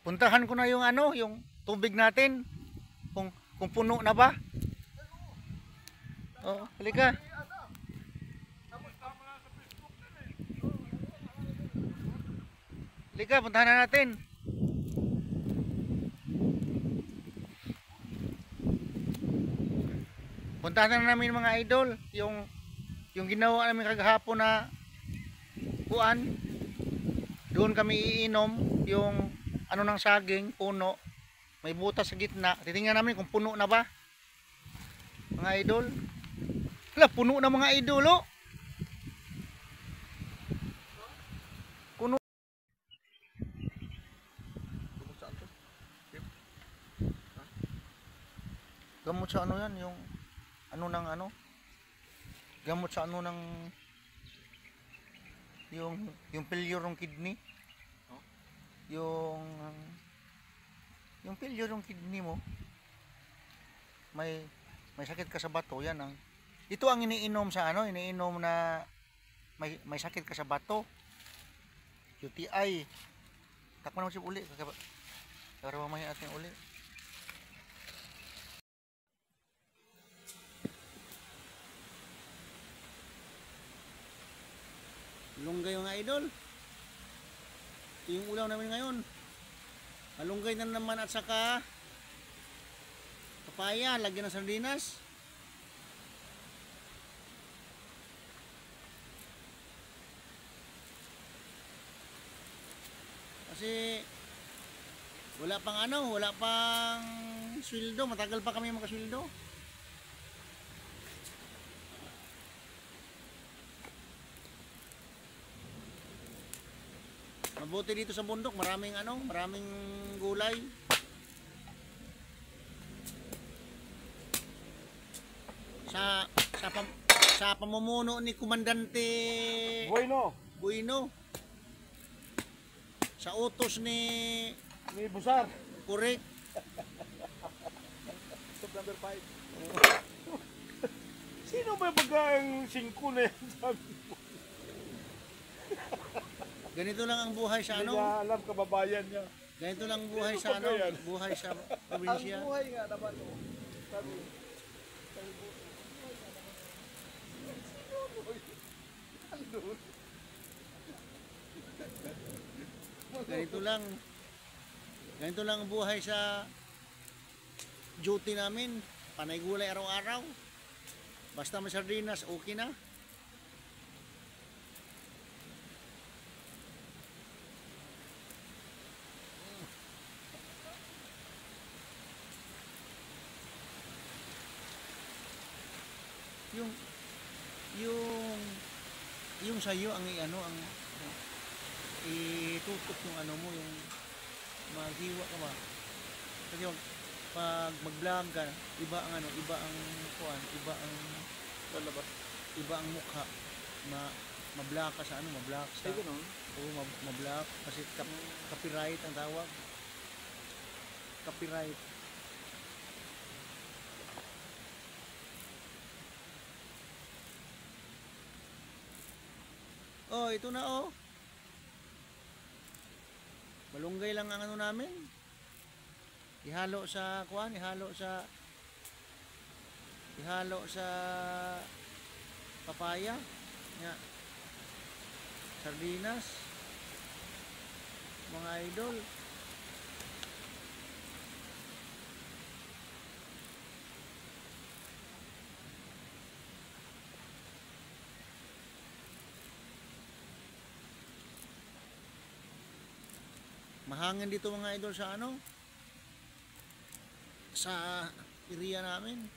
Puntahan ko na yung ano, yung tubig natin. Kung puno na ba? Oh, halika. Halika, puntahan na natin. Puntahan na namin mga idol, yung ginawa namin kagahapon na kuan. Doon kami iinom yung ano ng saging, puno. May butas sa gitna. Titingnan namin kung puno na ba. Mga idol. Hala, puno na mga idol, oh. Puno. Gamot sa ano yan, yung ano ng ano? Gamot sa ano ng yung failure ng kidney. Yung failure ng kidney mo, may sakit ka sa bato, yan ang ito ang iniinom sa ano, iniinom na may sakit ka sa bato, UTI. Takbo na mo siya uli para mamaya atin uli. Malunggay mga idol, ito yung ulam namin ngayon. Malunggay na naman at saka papaya, lagyan ng sardinas. Kasi wala pang sweldo, matagal pa kami makasweldo. Mabuti dito sa bundok, maraming gulay. Sa pamumuno ni Komandante Buino. Sa utos ni Busar. Correct. Stop number 5. Sino ba bagang 5 na yan? Ganito lang ang buhay sa Hindi ano. niya alam, kababayan niya. Ganito lang ang buhay sa ano, buhay sa probinsya. Ang buhay nga naman. Sabi, Ganito lang ang buhay sa duty namin. Panay gulay araw-araw. Basta may sardinas, okay na. Yung sayo ang itutok yung ano mo, yung maghiwa ka ba, kasi pag mag-vlog ka, iba ang kuan, iba ang mukha, ma-black ka sa ma-black sa ma-black kasi copyright ang tawag, copyright. Oh, ito na oh. Malunggay lang ang namin. Ihalo sa kuan, ihalo sa papaya. Nga. Sardinas. Mga idol. Mahangin dito mga idol sa sa area namin.